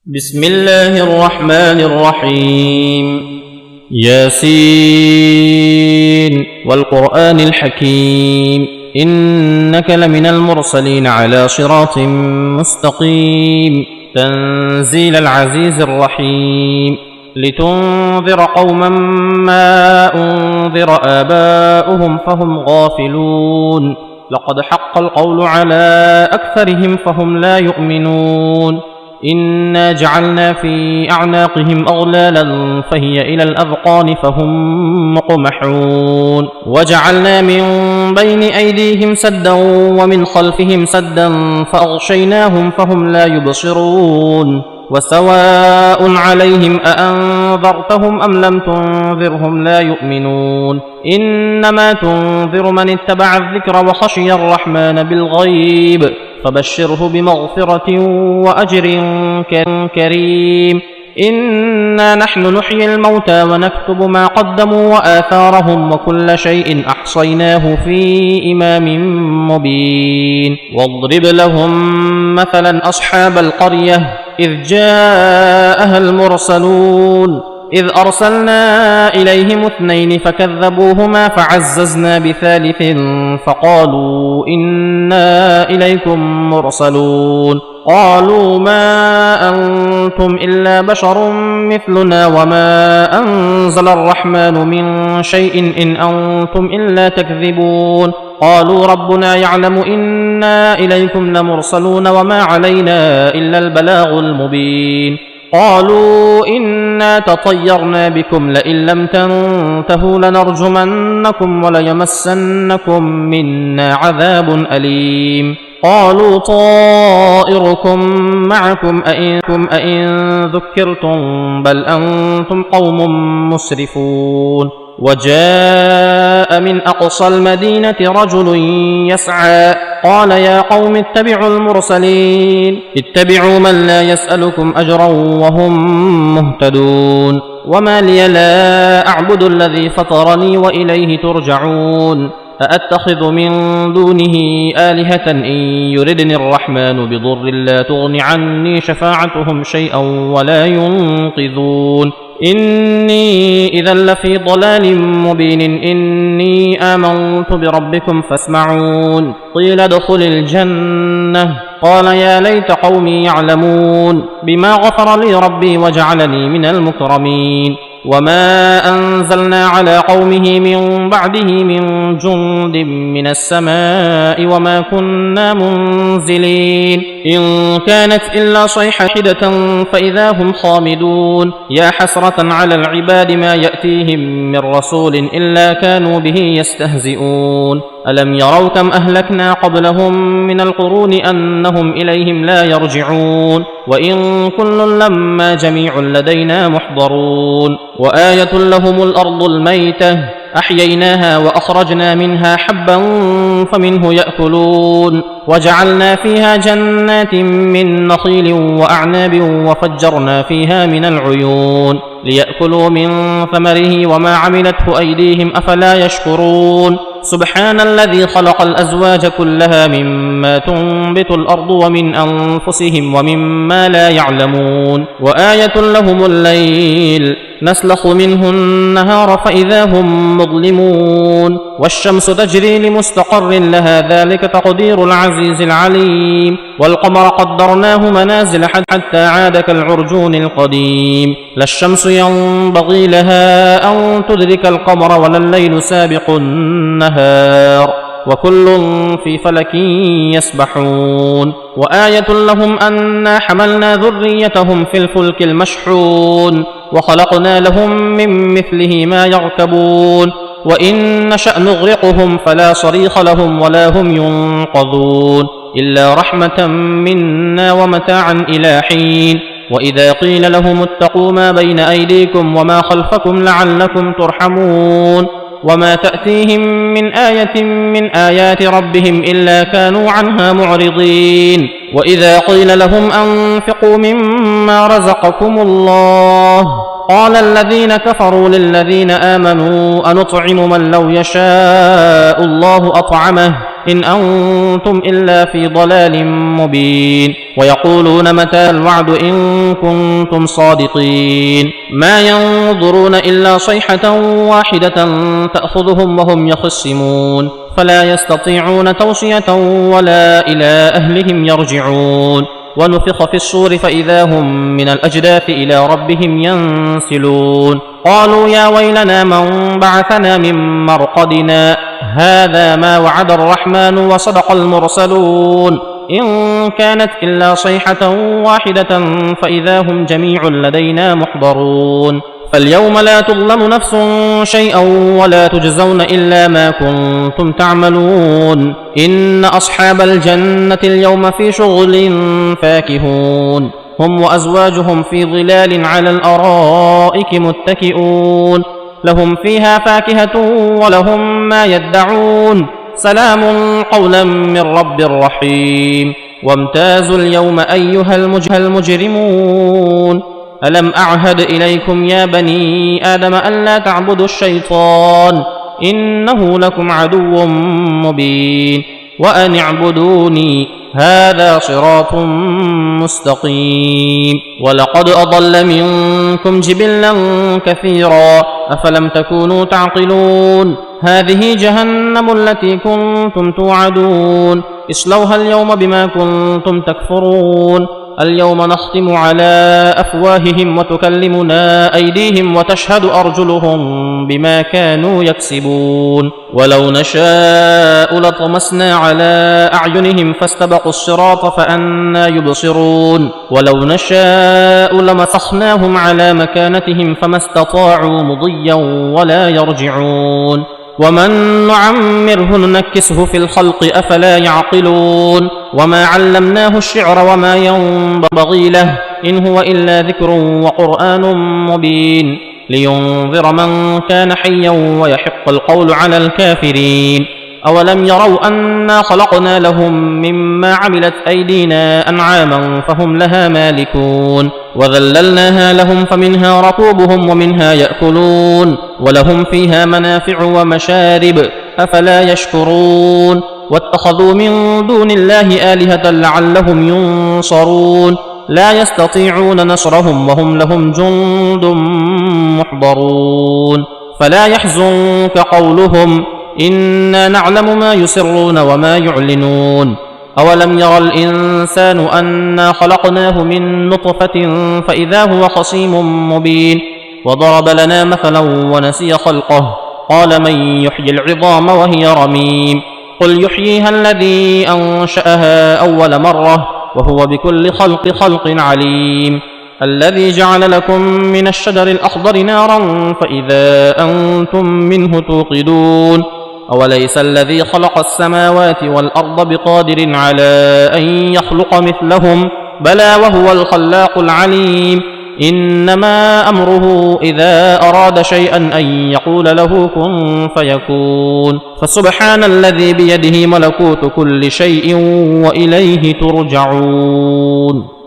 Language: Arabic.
بسم الله الرحمن الرحيم ياسين والقرآن الحكيم إنك لمن المرسلين على صراط مستقيم تنزيل العزيز الرحيم لتنذر قوما ما أنذر آباؤهم فهم غافلون لقد حق القول على أكثرهم فهم لا يؤمنون إنا جعلنا في أعناقهم أغلالا فهي إلى الأذقان فهم مقمحون وجعلنا من بين أيديهم سدا ومن خلفهم سدا فأغشيناهم فهم لا يبصرون وسواء عليهم أأنذرتهم أم لم تنذرهم لا يؤمنون إنما تنذر من اتبع الذكر وخشي الرحمن بالغيب فبشره بمغفرة وأجر كريم إنا نحن نحيي الموتى ونكتب ما قدموا وآثارهم وكل شيء أحصيناه في إمام مبين واضرب لهم مثلا أصحاب القرية إذ جاءها المرسلون إذ أرسلنا إليهم 2 فكذبوهما فعززنا ب3 فقالوا إنا إليكم مرسلون قالوا ما أنتم إلا بشر مثلنا وما أنزل الرحمن من شيء إن أنتم إلا تكذبون قالوا ربنا يعلم إنا إليكم لمرسلون وما علينا إلا البلاغ المبين قالوا إنا تطيرنا بكم لئن لم تنتهوا لنرجمنكم وليمسنكم منا عذاب أليم قالوا طائركم معكم أئن ذكرتم بل أنتم قوم مسرفون وجاء من أقصى المدينة رجل يسعى قال يا قوم اتبعوا المرسلين اتبعوا من لا يسألكم أجرا وهم مهتدون وما لي لا أعبد الذي فطرني وإليه ترجعون أأتخذ من دونه آلهة إن يردني الرحمن بضر لا تغن عني شفاعتهم شيئا ولا ينقذون إني إذا لفي ضلال مبين إني آمنت بربكم فاسمعون قيل ادخل الجنة قال يا ليت قومي يعلمون بما غفر لي ربي وجعلني من المكرمين وما أنزلنا على قومه من بعده من جند من السماء وما كنا منزلين إن كانت إلا صيحة واحدة فإذا هم خامدون يا حسرة على العباد ما يأتيهم من رسول إلا كانوا به يستهزئون ألم يروا كم أهلكنا قبلهم من القرون أنهم إليهم لا يرجعون وإن كل لما جميع لدينا محضرون وآية لهم الأرض الميتة أحييناها وأخرجنا منها حبا فمنه يأكلون وجعلنا فيها جنات من نخيل وأعناب وفجرنا فيها من العيون ليأكلوا من ثمره وما عملته أيديهم أفلا يشكرون سبحان الذي خلق الأزواج كلها مما تنبت الأرض ومن أنفسهم ومما لا يعلمون وآية لهم الليل نسلخ منه النهار فإذا هم مظلمون والشمس تجري لمستقر لها ذلك تقدير العزيز العليم والقمر قدرناه منازل حتى عاد كالعرجون القديم لا الشمس ينبغي لها أن تدرك القمر ولا الليل سابق النهار وكل في فلك يسبحون وآية لهم أنا حملنا ذريتهم في الفلك المشحون وخلقنا لهم من مثله ما يركبون وإن نشأ نغرقهم فلا صريخ لهم ولا هم ينقذون إلا رحمة منا ومتاعا إلى حين وإذا قيل لهم اتقوا ما بين أيديكم وما خلفكم لعلكم ترحمون وما تأتيهم من آية من آيات ربهم إلا كانوا عنها معرضين وإذا قيل لهم أنفقوا مما رزقكم الله قال الذين كفروا للذين آمنوا أنطعم من لو يشاء الله أطعمه إن أنتم إلا في ضلال مبين ويقولون متى الوعد إن كنتم صادقين ما ينظرون إلا صيحة واحدة تأخذهم وهم يخصمون فلا يستطيعون توصية ولا إلى أهلهم يرجعون ونفخ في الصور فإذا هم من الأجداث إلى ربهم ينسلون قالوا يا ويلنا من بعثنا من مرقدنا هذا ما وعد الرحمن وصدق المرسلون إن كانت إلا صيحة واحدة فإذا هم جميع لدينا محضرون فاليوم لا تظلم نفس شيئا ولا تجزون إلا ما كنتم تعملون إن أصحاب الجنة اليوم في شغل فاكهون هم وأزواجهم في ظلال على الأرائك متكئون لهم فيها فاكهة ولهم ما يدعون سلام قولا من رب رحيم وامتازوا اليوم أيها المجرمون ألم أعهد إليكم يا بني آدم ألا تعبدوا الشيطان إنه لكم عدو مبين وأن اعبدوني هذا صراط مستقيم ولقد أضل منكم جبلا كثيرا أفلم تكونوا تعقلون هذه جهنم التي كنتم توعدون اصلوها اليوم بما كنتم تكفرون اليوم نختم على أفواههم وتكلمنا أيديهم وتشهد أرجلهم بما كانوا يكسبون ولو نشاء لطمسنا على أعينهم فاستبقوا الصراط فأنى يبصرون ولو نشاء لمسخناهم على مكانتهم فما استطاعوا مضيا ولا يرجعون ومن نعمره ننكسه في الخلق أفلا يعقلون وما علمناه الشعر وما ينبغي له إن هو إلا ذكر وقرآن مبين لينذر من كان حيا ويحق القول على الكافرين أولم يروا أنا خلقنا لهم مما عملت أيدينا أنعاما فهم لها مالكون وذللناها لهم فمنها ركوبهم ومنها يأكلون ولهم فيها منافع ومشارب أفلا يشكرون واتخذوا من دون الله آلهة لعلهم ينصرون لا يستطيعون نصرهم وهم لهم جند محضرون فلا يحزنك قولهم إنا نعلم ما يسرون وما يعلنون أولم يرى الإنسان أنا خلقناه من نطفة فإذا هو خصيم مبين وضرب لنا مثلا ونسي خلقه قال من يحيي العظام وهي رميم قل يحييها الذي أنشأها أول مرة وهو بكل خلق عليم الذي جعل لكم من الشجر الأخضر نارا فإذا أنتم منه توقدون أوليس الذي خلق السماوات والأرض بقادر على أن يخلق مثلهم بلى وهو الخلاق العليم إنما أمره إذا أراد شيئا أن يقول له كن فيكون فسبحان الذي بيده ملكوت كل شيء وإليه ترجعون